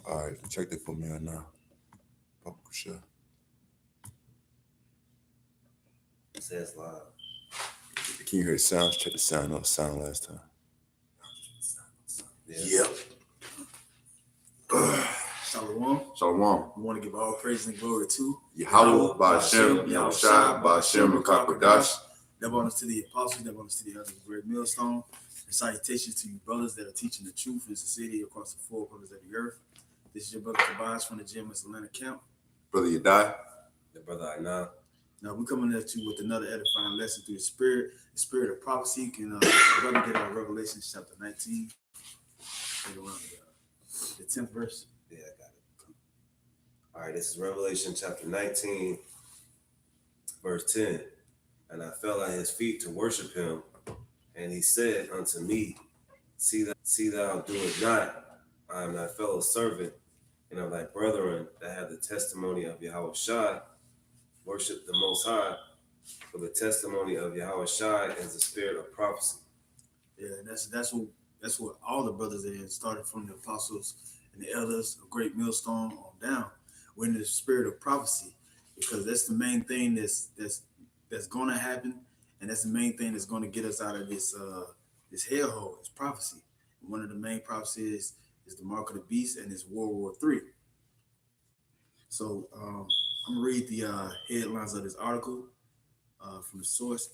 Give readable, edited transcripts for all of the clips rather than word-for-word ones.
All right, check that for me right now. Public share. It says live. Can you hear the sounds? Check the sound. No sound last time. Yeah. Yep. Shalom. Shalom. We want to give all praise and glory to Yahweh, Ba'Shem, Yahushua, Ba'Shem, Rakakwadash. That bonus to the apostles, that bonus to the others, great millstone. And salutations to you brothers that are teaching the truth in the city across the four corners of the earth. This is your brother Tobias from the GMS Atlanta camp. Brother, you die. The brother I know. Now we're coming at you with another edifying lesson through the spirit of prophecy. Can brother get out Revelation chapter 19, around the 10th verse? Yeah, I got it. All right, this is Revelation chapter 19, verse 10. And I fell at his feet to worship him, and he said unto me, See thou do it not. I am thy fellow servant, and of thy brethren that have the testimony of Yahushua. Worship the Most High, for the testimony of Yahushua is the spirit of prophecy. Yeah, that's what all the brothers in, started from the apostles and the elders of Great Millstone on down. We're in the spirit of prophecy, because that's the main thing that's going to happen, and that's the main thing that's going to get us out of this hellhole. It's prophecy. And one of the main prophecies is the mark of the beast, and it's World War III. So I'm gonna read the headlines of this article from the source,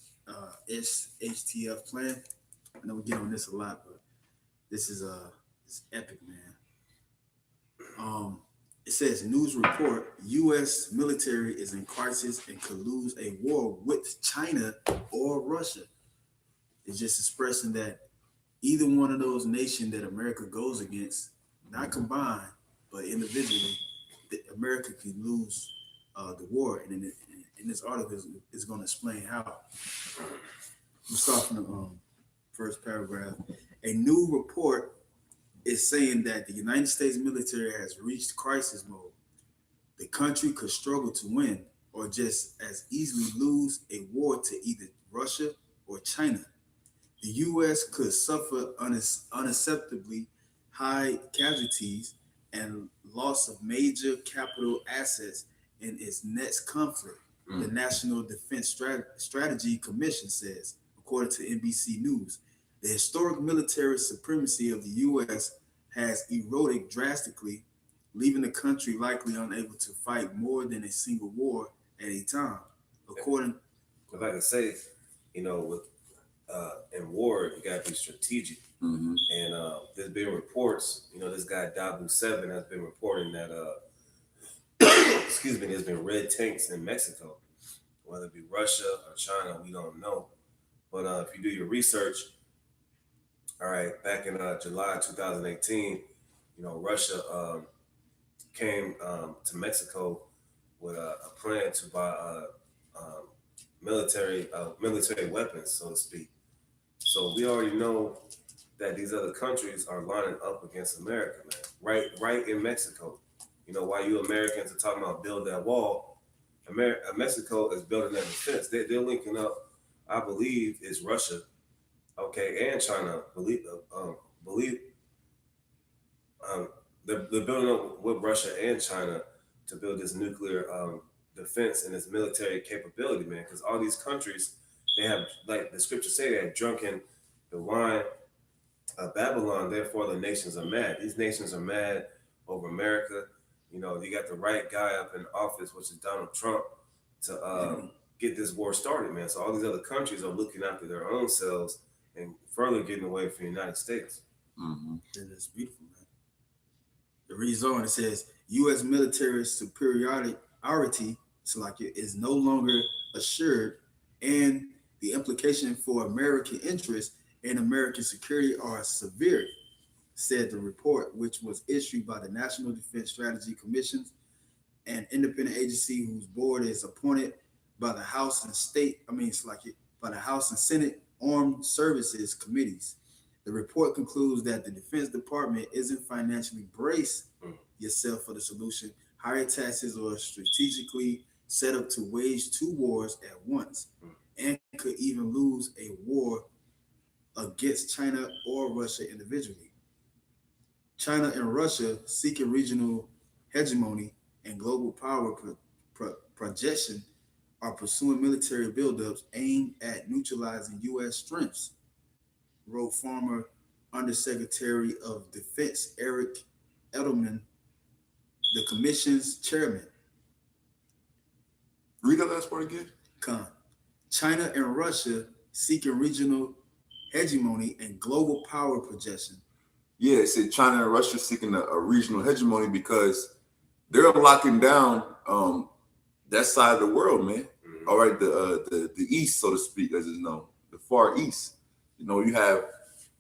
HTF Plan. I know we get on this a lot, but this is it's epic, man. It says, news report, U.S. military is in crisis and could lose a war with China or Russia. It's just expressing that either one of those nations that America goes against, not combined, but individually, America could lose the war. And in this article is going to explain how. We'll start from the first paragraph. A new report is saying that the United States military has reached crisis mode. The country could struggle to win or just as easily lose a war to either Russia or China. The U.S. could suffer unacceptably high casualties and loss of major capital assets in its next conflict, the National Defense Strategy Commission says, according to NBC News. The historic military supremacy of the U.S. has eroded drastically, leaving the country likely unable to fight more than a single war at a time. According, if I can say, with in war, you gotta be strategic. Mm-hmm. And there's been reports, this guy Dabu 7 has been reporting that there's been red tanks in Mexico, whether it be Russia or China, we don't know. But if you do your research, all right, back in July 2018, Russia came to Mexico with a plan to buy military weapons, so to speak. So we already know that these other countries are lining up against America, man. Right in Mexico. While you Americans are talking about build that wall, Mexico is building that defense. They're linking up, I believe, is Russia, okay, and China. They're building up with Russia and China to build this nuclear defense and this military capability, man. Because all these countries, they have, like the scriptures say, they have drunken the wine of Babylon. Therefore, the nations are mad. These nations are mad over America. You got the right guy up in office, which is Donald Trump, to get this war started, man. So all these other countries are looking after their own selves and further getting away from the United States. Mm-hmm. That's beautiful, man. The reads on, it says, U.S. military superiority is no longer assured, and the implication for American interests and American security are severe, said the report, which was issued by the National Defense Strategy Commission, an independent agency whose board is appointed by the House and by the House and Senate Armed Services Committees. The report concludes that the Defense Department isn't financially brace yourself for the solution, higher taxes, or strategically set up to wage two wars at once, and could even lose a war against China or Russia individually. China and Russia seeking regional hegemony and global power projection are pursuing military buildups aimed at neutralizing U.S. strengths, wrote former Undersecretary of Defense Eric Edelman, the commission's chairman. Read that last part again. China and Russia seeking regional hegemony and global power projection. Yeah, it said China and Russia seeking a regional hegemony because they're locking down that side of the world, man. All right, the East, so to speak, as it's known, the Far East. You know, you have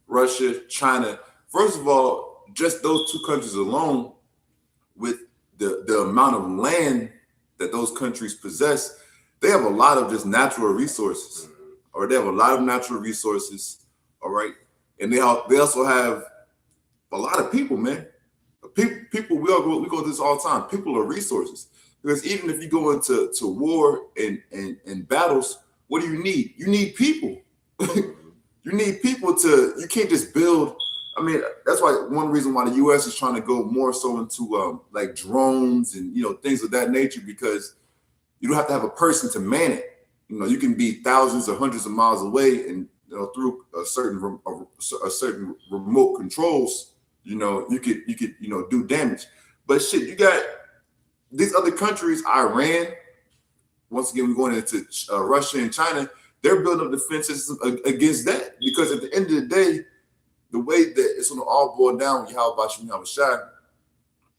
Russia, China. First of all, just those two countries alone, with the amount of land that those countries possess, they have a lot of just natural resources. Or they have a lot of natural resources. All right, and they also have a lot of people, man. People, we go through this all the time. People are resources. Because even if you go into war and battles, what do you need? You need people. You need people you can't just build. I mean, that's why one reason why the U.S. is trying to go more so into like drones and, things of that nature, because you don't have to have a person to man it. You can be thousands or hundreds of miles away, and through a certain remote controls, you could do damage. But shit, you got these other countries, Iran. Once again, we're going into Russia and China. They're building up defenses against that, because at the end of the day, the way that it's going to all boil down, how about you have a shot,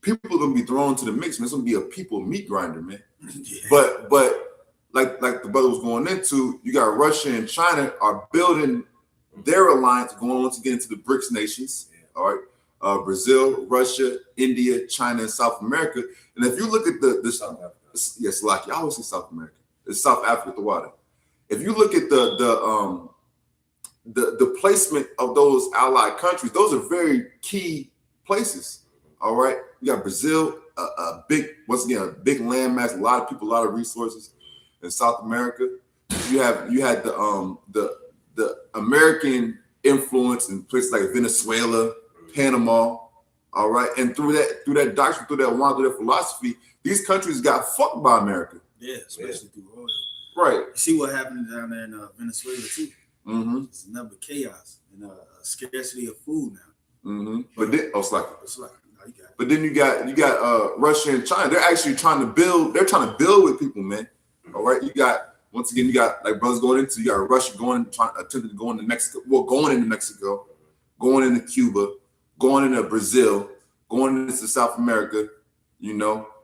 people are going to be thrown to the mix, man. It's going to be a people meat grinder, man. Yeah. But like the brother was going into, you got Russia and China are building their alliance, going once again into the BRICS nations. All right, Brazil, Russia, India, China, and South America. And if you look at the South Africa. Yes, like I always say South America. It's South Africa, the water. If you look at the placement of those allied countries, those are very key places. All right, you got Brazil, a big landmass, a lot of people, a lot of resources. In South America, you had the American influence in places like Venezuela, Panama. All right, and through that doctrine, through that philosophy, these countries got fucked by America. Yeah, especially through oil. Right. You see what happened down there in Venezuela too. Mm-hmm. It's another chaos and scarcity of food now. Mm-hmm. But then, it's like no, you got it. But then you got Russia and China. They're actually trying to build. They're trying to build with people, man. All right. You got like brothers going into. You got Russia attempting to go into Mexico. Well, going into Mexico, going into Cuba, going into Brazil, going into South America.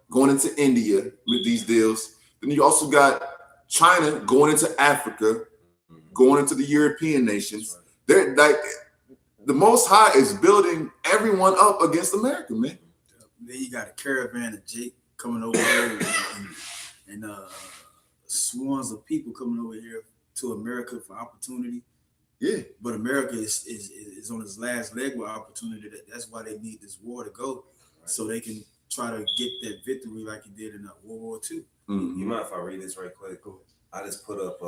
Going into India with these deals. Then you also got China going into Africa, going into the European nations. They're like, the Most High is building everyone up against America, man. Then you got a caravan of Jake coming over here and swarms of people coming over here to America for opportunity. Yeah. But America is on its last leg with opportunity. That's why they need this war to go, so they can try to get that victory like it did in World War II. Mm-hmm. You mind if I read this right quick? I just put up,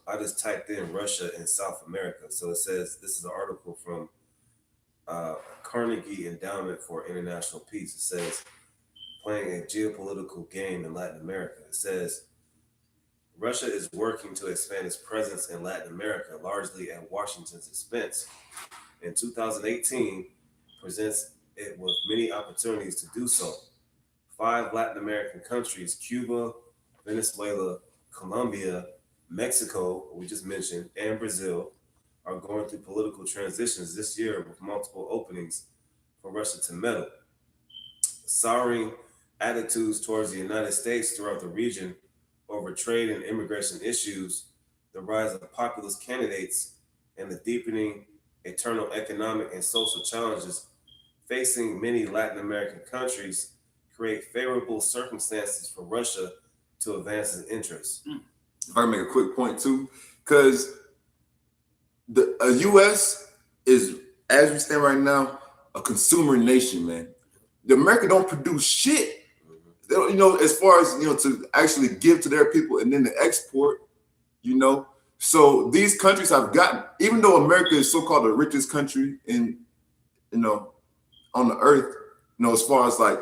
I just typed in Russia and South America. So it says, this is an article from Carnegie Endowment for International Peace. It says, playing a geopolitical game in Latin America. It says, Russia is working to expand its presence in Latin America, largely at Washington's expense. In 2018, presents it with many opportunities to do so. 5 Latin American countries, Cuba, Venezuela, Colombia, Mexico, we just mentioned, and Brazil, are going through political transitions this year with multiple openings for Russia to meddle. Souring attitudes towards the United States throughout the region over trade and immigration issues, the rise of populist candidates, and the deepening internal economic and social challenges facing many Latin American countries create favorable circumstances for Russia to advance its interests. If I can make a quick point too, because the U.S. is, as we stand right now, a consumer nation, man. The America don't produce shit. They don't, as far as to actually give to their people and then to export, So these countries have gotten, even though America is so-called the richest country in, on the earth, as far as like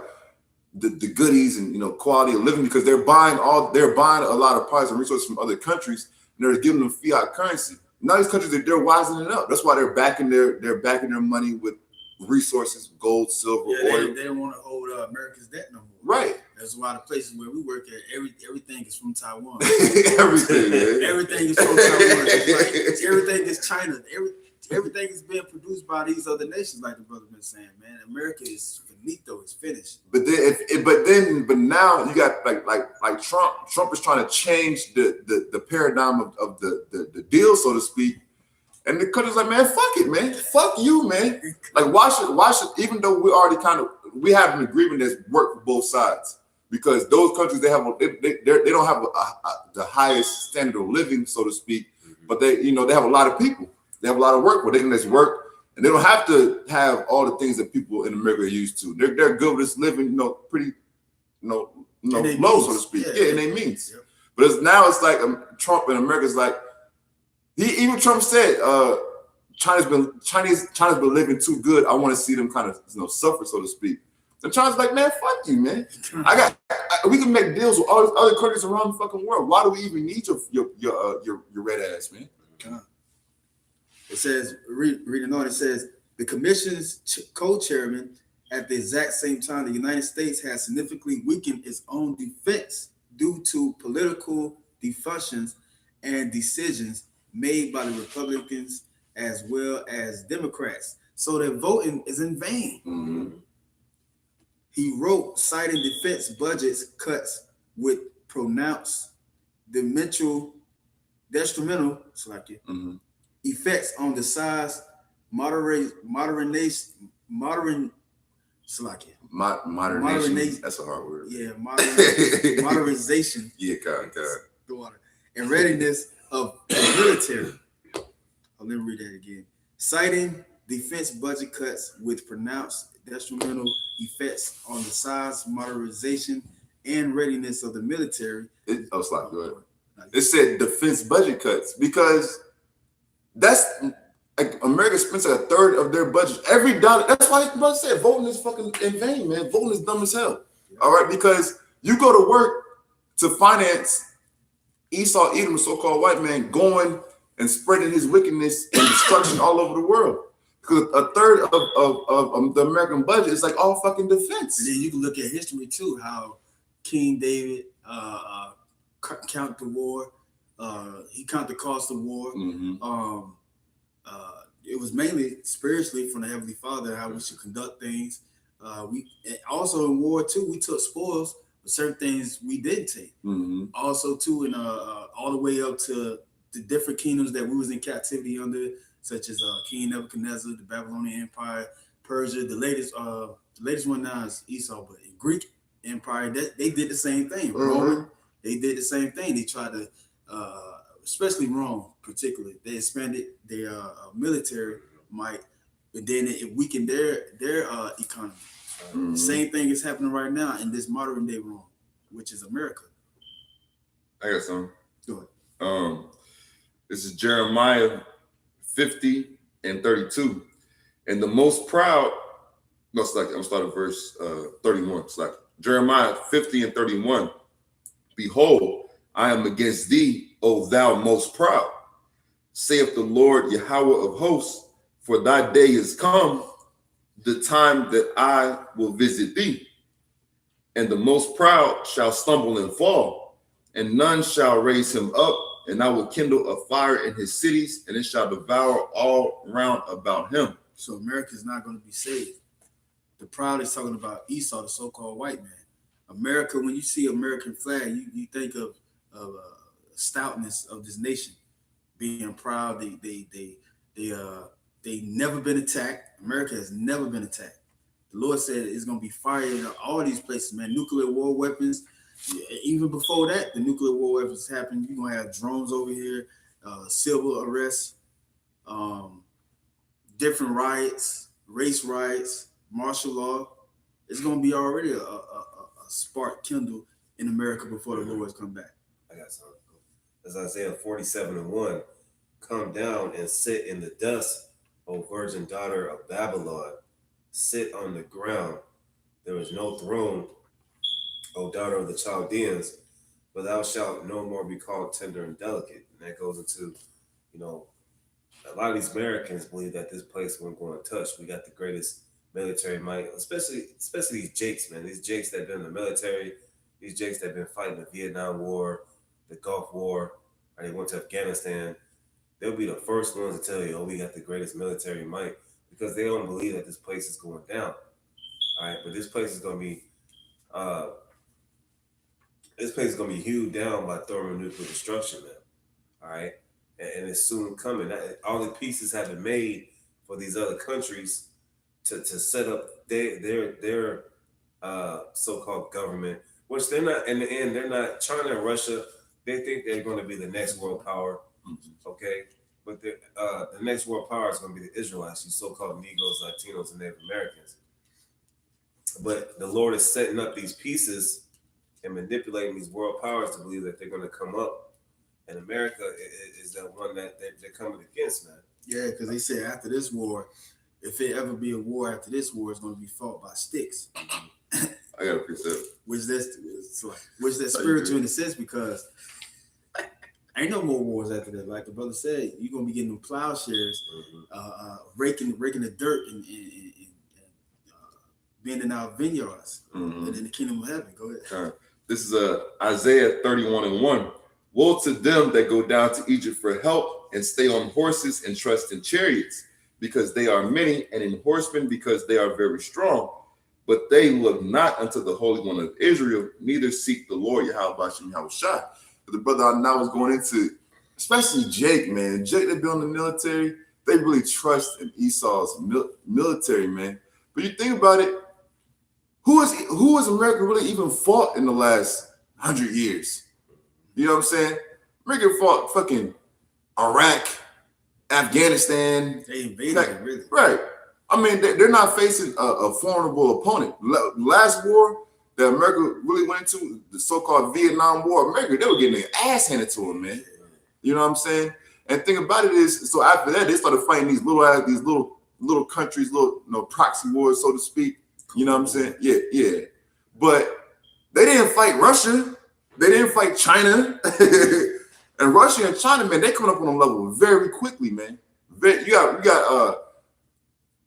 the goodies and quality of living, because they're buying a lot of products and resources from other countries, and they're giving them fiat currency. Now these countries they're wising it up. That's why they're backing their money with resources, gold, silver, oil. They don't want to hold America's debt no more. Right. There's a lot of places where we work at. Everything is from Taiwan. Everything, man. Everything is from Taiwan. It's like, everything is China. Everything is being produced by these other nations, like the brother been saying. Man, America is finito. It's finished. But now you got like Trump. Trump is trying to change the paradigm of the deal, so to speak. And the country's like, man, fuck it, man. Fuck you, man. Like, why should, even though we have an agreement that's worked for both sides, because those countries, they don't have the highest standard of living, so to speak, but they have a lot of people. They have a lot of work where they can just work, and they don't have to have all the things that people in America are used to. They're good with this living, pretty, low, so to speak. Yeah, in their means. Yep. But now it's like Trump in America's like, Trump said, China's been living too good. I want to see them kind of suffer, so to speak. And China's like, man, fuck you, man. We can make deals with all these other countries around the fucking world. Why do we even need your red ass, man? It says, reading on, it says, the commission's co-chairman, at the exact same time, the United States has significantly weakened its own defense due to political defunctions and decisions made by the Republicans as well as Democrats. So their voting is in vain. Mm-hmm. He wrote, citing defense budgets cuts with pronounced detrimental effects on the size, modernization. That's a hard word. Yeah, modernization. Yeah, God. And readiness of the military. Let me read that again. Citing defense budget cuts with pronounced detrimental effects on the size, modernization, and readiness of the military. Go ahead. It said defense budget cuts because that's like America spends like a third of their budget every dollar. That's why I said voting is fucking in vain, man. Voting is dumb as hell. All right, because you go to work to finance Esau, Edom, the so-called white man, going and spreading his wickedness and destruction all over the world. Because a third of the American budget is like all fucking defense. And then you can look at history too, how King David count the war. He count the cost of war. Mm-hmm. It was mainly spiritually from the Heavenly Father how we should conduct things. We also in war too, we took spoils, but certain things we didn't take. Mm-hmm. Also too, and all the way up to the different kingdoms that we was in captivity under, such as King Nebuchadnezzar, the Babylonian Empire, Persia. The latest one now is Esau, but in Greek Empire, they did the same thing. Mm-hmm. Roman, they did the same thing. They tried to, especially Rome, particularly, they expanded their military might, but then it weakened their economy. Mm-hmm. The same thing is happening right now in this modern day Rome, which is America. I got some. Go ahead. This is Jeremiah 50 and 32. And the most proud, I'm starting verse 31. It's like Jeremiah 50 and 31. Behold, I am against thee, O thou most proud, saith the Lord Yahweh of hosts, for thy day is come, the time that I will visit thee. And the most proud shall stumble and fall, and none shall raise him up. And I will kindle a fire in his cities, and it shall devour all round about him. So America is not going to be saved. The proud is talking about Esau, the so-called white man. America, when you see American flag, you think of stoutness of this nation, being proud. They never been attacked. America has never been attacked. The Lord said it's going to be fire in all these places, man. Nuclear war weapons. Even before that, the nuclear war weapons happened. You're gonna have drones over here, civil arrests, different riots, race riots, martial law. It's gonna be already a spark kindled in America before the Lord's come back. I got something. As Isaiah 47:1, come down and sit in the dust, O virgin daughter of Babylon. sit on the ground. There is no throne, O daughter of the Chaldeans, but thou shalt no more be called tender and delicate. And that goes into, you know, a lot of these Americans believe that this place we're going to touch. We got the greatest military might, especially these Jakes, man. These Jakes that have been in the military, these Jakes that have been fighting the Vietnam War, the Gulf War, or they went to Afghanistan. They'll be the first ones to tell you, oh, we got the greatest military might, because they don't believe that this place is going down. All right, but this place is going to be hewed down by thermonuclear destruction, man. All right, and it's soon coming. All the pieces have been made for these other countries to set up their so-called government, which they're not. In the end, they're not. China and Russia, they think they're going to be the next world power. Okay, but the next world power is going to be the Israelites, these so-called Negroes, Latinos, and Native Americans. But the Lord is setting up these pieces and manipulating these world powers to believe that they're going to come up, and America is that one that they're coming against, man. Yeah, because they said after this war, if it ever be a war after this war, it's going to be fought by sticks. I got to fix that. Which that's spiritual in a sense, because ain't no more wars after that. Like the brother said, you're gonna be getting them plowshares, raking the dirt and bending out vineyards, and in the kingdom of heaven. Go ahead. This is Isaiah 31:1. Woe to them that go down to Egypt for help and stay on horses and trust in chariots, because they are many, and in horsemen, because they are very strong. But they look not unto the Holy One of Israel, neither seek the Lord Yahweh Bashem Yahushua. But the brother I now was going into, especially Jake, man. Jake, they built in the military. They really trust in Esau's military, man. But you think about it, who has America really even fought in the last 100 years? You know what I'm saying? America fought fucking Iraq, Afghanistan. They invaded it, really. Right. I mean, they're not facing a formidable opponent. Last war that America really went into, the so-called Vietnam War, America, they were getting their ass handed to them, man. You know what I'm saying? And the thing about it is, so after that, they started fighting these little countries, proxy wars, so to speak. You know what I'm saying? Yeah. But they didn't fight Russia. They didn't fight China. And Russia and China, man, they coming up on a level very quickly, man. You got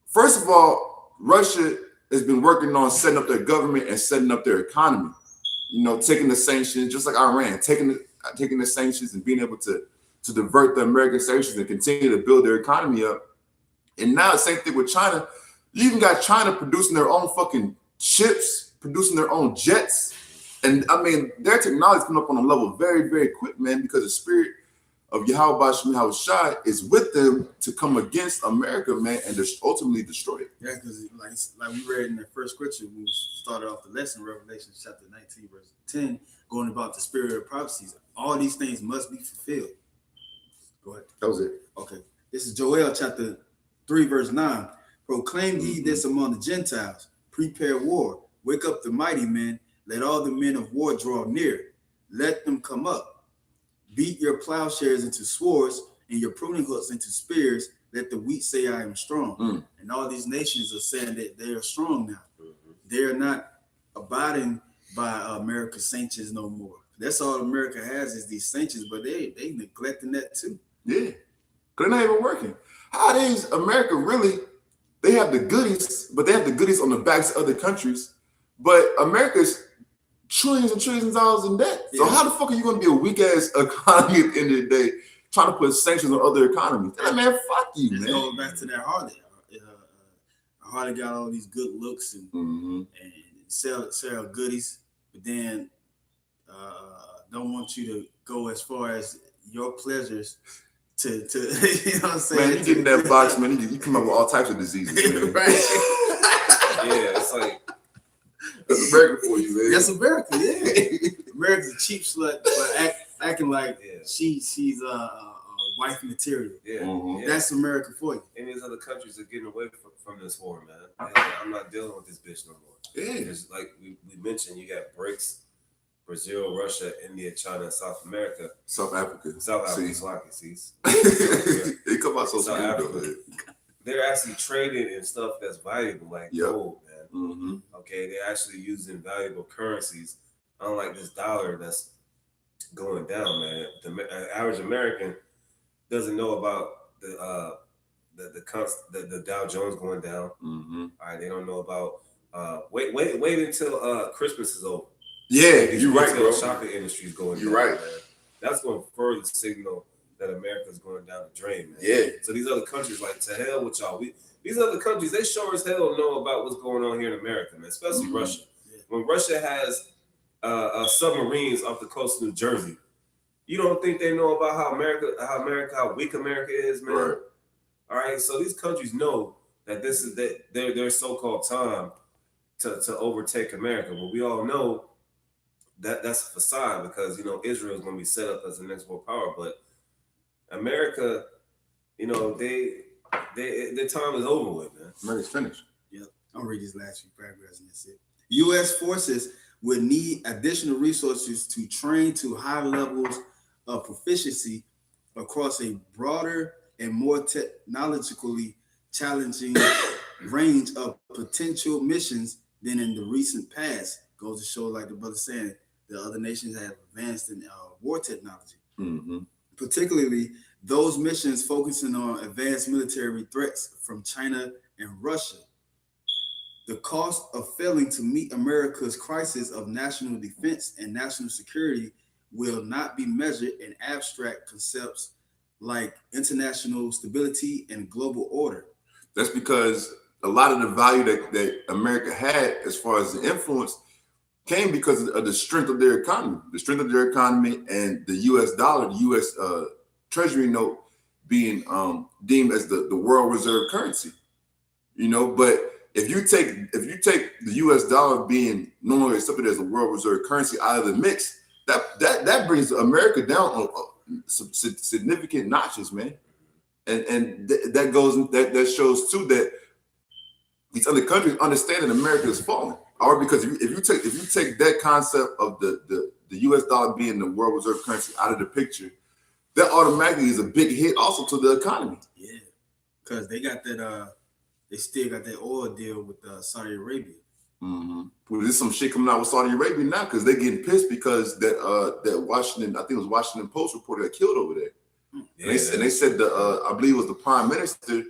first of all, Russia has been working on setting up their government and setting up their economy. You know, taking the sanctions, just like Iran, taking the sanctions and being able to divert the American sanctions and continue to build their economy up. And now the same thing with China. You even got China producing their own fucking ships, producing their own jets. And I mean, their technology is coming up on a level very, very quick, man, because the spirit of Yahweh Bashem Yahushua is with them to come against America, man, and ultimately destroy it. Yeah, because like we read in the first scripture when we started off the lesson, Revelation chapter 19, verse 10, going about the spirit of prophecies. All these things must be fulfilled. Go ahead. That was it. Okay. This is Joel chapter 3, verse 9. Proclaim ye this among the Gentiles. Prepare war. Wake up the mighty men. Let all the men of war draw near. Let them come up. Beat your plowshares into swords and your pruning hooks into spears. Let the weak say, I am strong. And all these nations are saying that they are strong now. They are not abiding by America's sanctions no more. That's all America has is these sanctions, but they neglecting that too. Yeah, they're not even working. How is America really? They have the goodies, but they have the goodies on the backs of other countries. But America's trillions and trillions of dollars in debt. Yeah. So how the fuck are you going to be a weak ass economy at the end of the day, trying to put sanctions on other economies? Hey, man, fuck you, man. Going back to that Harley. Harley got all these good looks and sell goodies, but then don't want you to go as far as your pleasures to you know what I'm saying? Man, you get in that box, man, you come up with all types of diseases, man. Right. Yeah, it's like that's America for you, man. That's America, yeah. America's a cheap slut, but acting like she's wife material. Yeah. That's America for you. And these other countries are getting away from this war, man. I'm not dealing with this bitch no more. Yeah. It's like we mentioned, you got BRICS, Brazil, Russia, India, China, South America. South Africa. See. They come out so South Africa. they're actually trading in stuff that's valuable, like gold, man. Mm-hmm. Okay, they're actually using valuable currencies, unlike this dollar that's going down, man. The average American doesn't know about the Dow Jones going down. Mm-hmm. All right, they don't know about wait until Christmas is over. Yeah, you're right, bro. Shopping industry is going you're down, right. Man. That's going to further signal that America's going down the drain, man. Yeah. So these other countries, like, to hell with y'all. These other countries, they sure as hell know about what's going on here in America, man. Especially Russia. Yeah. When Russia has submarines off the coast of New Jersey, you don't think they know about how weak America is, man? Right. All right. So these countries know that this is their so-called time to overtake America. But we all know that that's a facade, because Israel is going to be set up as the next world power. But America, their time is over with, man. America's finished. Yep. I'm gonna read these last few paragraphs and that's it. U.S. forces would need additional resources to train to high levels of proficiency across a broader and more technologically challenging range of potential missions than in the recent past. Goes to show, like the brother saying, the other nations have advanced in war technology. Mm-hmm. Particularly those missions focusing on advanced military threats from China and Russia. The cost of failing to meet America's crisis of national defense and national security will not be measured in abstract concepts like international stability and global order. That's because a lot of the value that America had as far as the influence came because of the strength of their economy. The strength of their economy and the U.S. dollar, the U.S. Treasury note being deemed as the world reserve currency. But if you take the U.S. dollar being no longer accepted as a world reserve currency out of the mix, that brings America down on some significant notches, man. And that shows too that these other countries understand that America is falling. Or because if you take that concept of the U.S. dollar being the world reserve currency out of the picture, that automatically is a big hit also to the economy. Yeah, because they got that. They still got that oil deal with Saudi Arabia. Mm-hmm. Well, there's some shit coming out with Saudi Arabia now because they're getting pissed because that Washington, I think it was Washington Post reporter got killed over there. Yeah, and they said I believe it was the prime minister.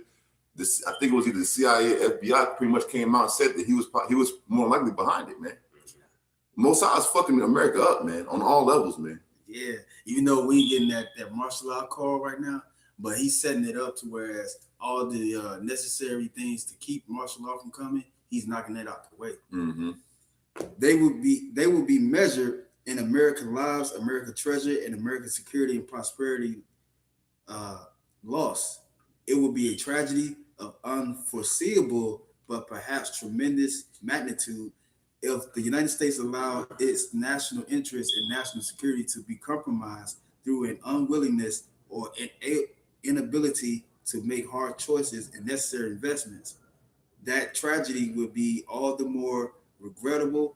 I think it was either the CIA, FBI, pretty much came out and said that he was more likely behind it, man. Mossad's fucking America up, man, on all levels, man. Yeah, even though we ain't getting that martial law call right now, but he's setting it up to whereas all the necessary things to keep martial law from coming, he's knocking that out the way. Mm-hmm. They will be measured in American lives, American treasure, and American security and prosperity loss. It will be a tragedy of unforeseeable but perhaps tremendous magnitude if the United States allowed its national interest and national security to be compromised through an unwillingness or an inability to make hard choices and necessary investments. That tragedy would be all the more regrettable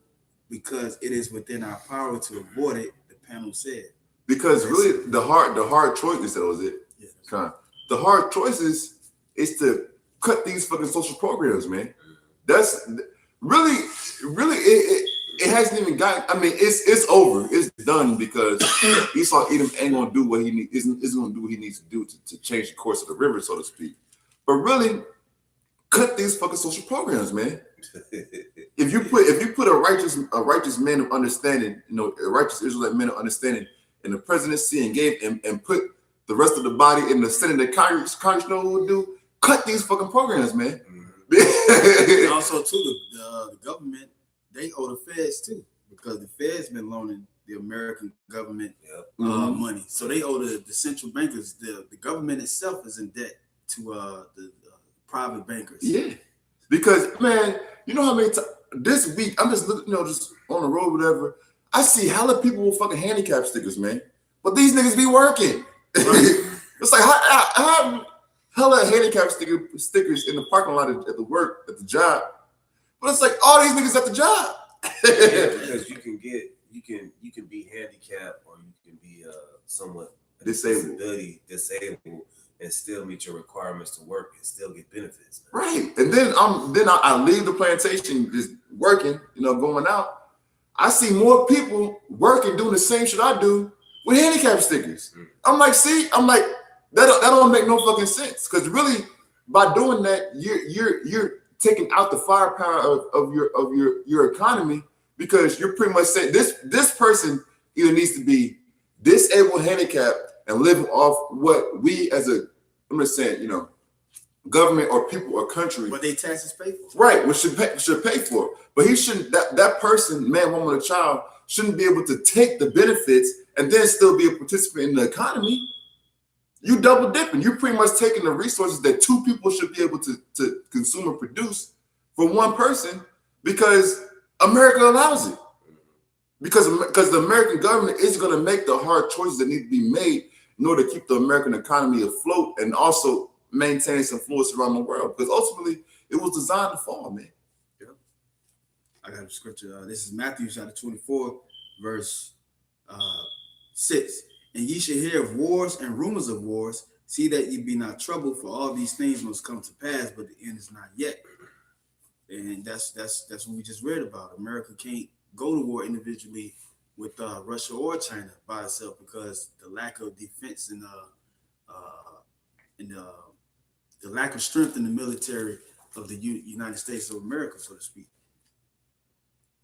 because it is within our power to avoid it, the panel said. Because really the hard choices, that was it. Yeah. The hard choices is to cut these fucking social programs, man. That's really it hasn't even gotten. I mean, it's over. It's done because Esau Edom ain't gonna do what he needs. Isn't gonna do what he needs to do to change the course of the river, so to speak. But really, cut these fucking social programs, man. If you put a righteous man of understanding, a righteous Israelite man of understanding in the presidency and put the rest of the body in the Senate and Congress, know what we'll do? Cut these fucking programs, man. And also, too, the government, they owe the feds, too, because the feds been loaning the American government money. So they owe the central bankers. The government itself is in debt to the private bankers. Yeah. Because, man, you know how many times this week, I'm just looking, just on the road, whatever, I see hella people with fucking handicap stickers, man. But these niggas be working. It's like, how hella handicap stickers in the parking lot at the work, at the job. But it's like all these niggas at the job. Yeah, because you can be handicapped or you can be somewhat disabled, and still meet your requirements to work and still get benefits. Man. Right. And then I leave the plantation just working, going out. I see more people working doing the same shit I do with handicap stickers. I'm like, that don't make no fucking sense. Because really, by doing that, you're taking out the firepower of your economy, because you're pretty much saying this person either needs to be disabled, handicapped, and living off what we as I'm just saying, government or people or country, what they taxes pay for. Right, which should pay for it. But he shouldn't, that person, man, woman, or child, shouldn't be able to take the benefits and then still be a participant in the economy. You double dipping. You're pretty much taking the resources that two people should be able to consume or produce for one person, because America allows it. Because the American government is going to make the hard choices that need to be made in order to keep the American economy afloat and also maintain its influence around the world. Because ultimately, it was designed to fall, man. Yeah. I got a scripture. This is Matthew chapter 24, verse 6. And ye shall hear of wars and rumors of wars. See that ye be not troubled, for all these things must come to pass, but the end is not yet. And that's what we just read about. America can't go to war individually with Russia or China by itself, because the lack of defense and the lack of strength in the military of the United States of America, so to speak.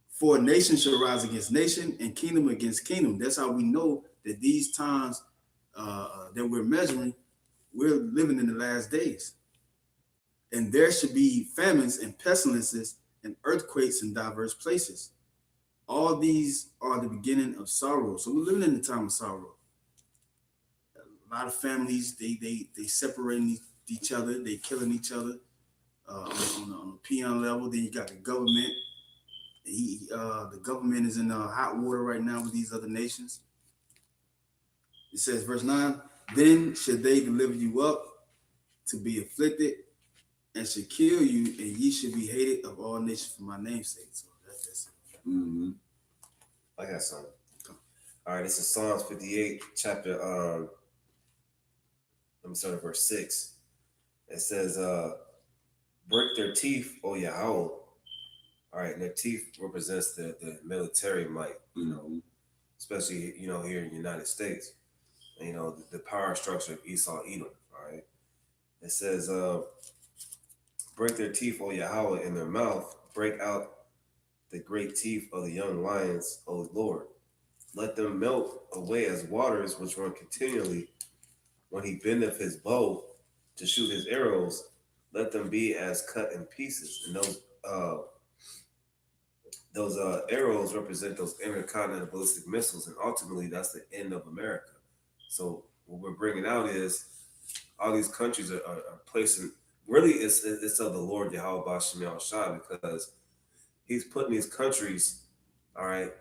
For nation shall rise against nation and kingdom against kingdom. That's how we know that these times that we're measuring, we're living in the last days. And there should be famines and pestilences and earthquakes in diverse places. All these are the beginning of sorrow. So we're living in the time of sorrow. A lot of families, they separating each other, they killing each other on a peon level. Then you got the government. The government is in hot water right now with these other nations. It says, verse 9, then should they deliver you up to be afflicted, and should kill you, and ye should be hated of all nations for my name's sake. So that's it. Mm-hmm. I got something. All right, this is Psalms 58, chapter, let me start at verse 6. It says, break their teeth, O Yahweh. All right, and their teeth represents the military might, especially, here in the United States. The power structure of Esau, Edom, all right? It says, break their teeth, O Yahweh, in their mouth. Break out the great teeth of the young lions, O Lord. Let them melt away as waters which run continually. When he bendeth his bow to shoot his arrows, let them be as cut in pieces. And those arrows represent those intercontinental ballistic missiles, and ultimately that's the end of America. So what we're bringing out is all these countries are placing, really it's of the Lord Yahweh B'Shem Yahushua, because he's putting these countries, all right,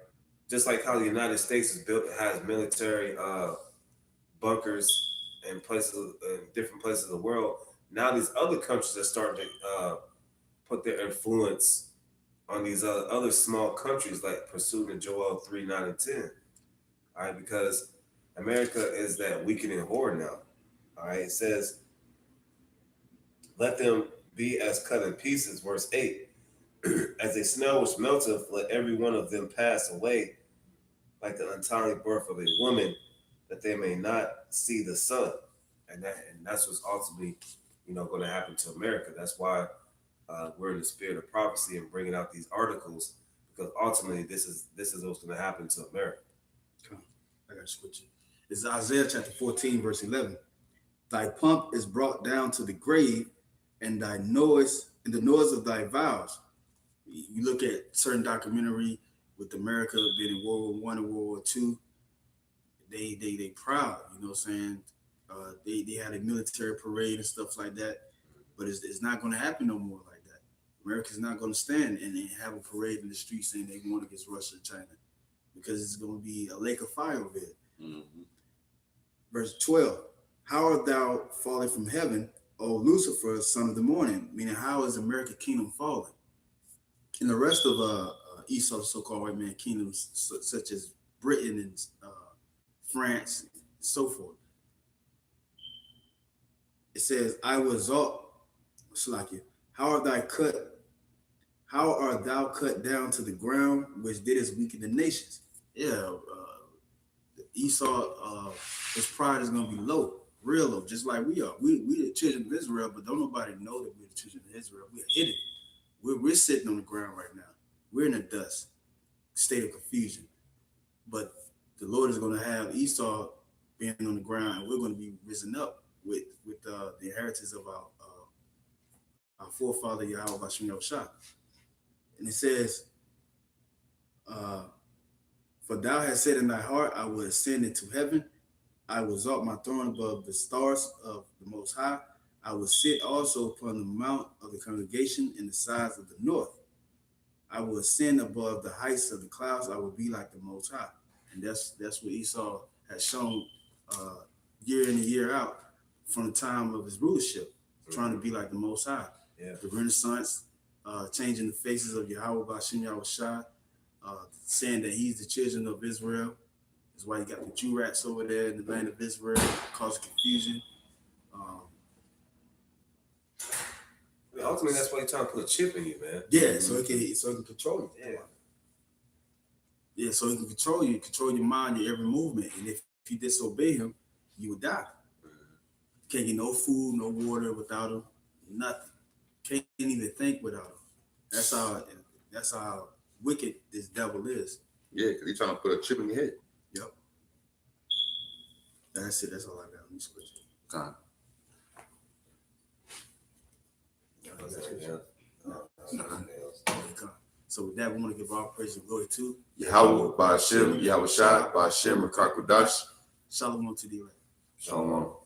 just like how the United States has military bunkers in different places of the world. Now these other countries are starting to put their influence on these other small countries, like pursuing in Joel 3, 9, and 10. All right, because America is that weakening horde now. All right, it says, let them be as cut in pieces, verse 8. As a snow which melteth, let every one of them pass away, like the untimely birth of a woman, that they may not see the sun. And that's what's ultimately, going to happen to America. That's why we're in the spirit of prophecy and bringing out these articles, because ultimately this is what's going to happen to America. I got to switch it. This is Isaiah chapter 14, verse 11. Thy pomp is brought down to the grave, and the noise of thy vows. You look at certain documentary with America being in World War I and World War II, they proud, you know what I'm saying? They had a military parade and stuff like that, but it's not going to happen no more like that. America's not going to stand and have a parade in the street saying they won against Russia and China, because it's going to be a lake of fire over there. Mm-hmm. Verse 12, how art thou fallen from heaven, O Lucifer, son of the morning? Meaning, how is America's kingdom fallen? And the rest of Esau's so-called white man kingdoms, such as Britain and France, and so forth. it says, I will exalt, Slakia, how art thou cut down to the ground, which didst weaken the nations? Yeah, Esau, his pride is gonna be low, real low, just like we are. We the children of Israel, but don't nobody know that we're the children of Israel. We're hidden. We're sitting on the ground right now. We're in the dust, state of confusion. But the Lord is going to have Esau being on the ground, and we're going to be risen up with the inheritance of our forefather Yahweh Hashem Yahushua. And it says, for thou hast said in thy heart, I will ascend into heaven. I will exalt my throne above the stars of the Most High. I will sit also upon the mount of the congregation in the sides of the north. I will ascend above the heights of the clouds. I will be like the Most High. And that's what Esau has shown year in and year out from the time of his rulership, trying to be like the Most High. Yeah. The Renaissance, changing the faces of Yahweh Hashem Yahushua, saying that he's the children of Israel. That's why you got the Jew rats over there in the land of Israel, causing confusion. Ultimately, that's why he's trying to put a chip in you, man. Yeah, so he can control you. Yeah. Yeah, so he can control you, control your mind, your every movement. And if you disobey him, you would die. Can't get no food, no water without him, nothing. Can't even think without him. That's how wicked this devil is. Yeah, because he's trying to put a chip in your head. Yep. That's it. That's all I got. Let me switch. Time. So with that, we want to give all praise and glory to Yahweh, Ba'ashem, Yahweh Shai, Ba'ashem, Rakakudash. Shalom to the elect. Shalom.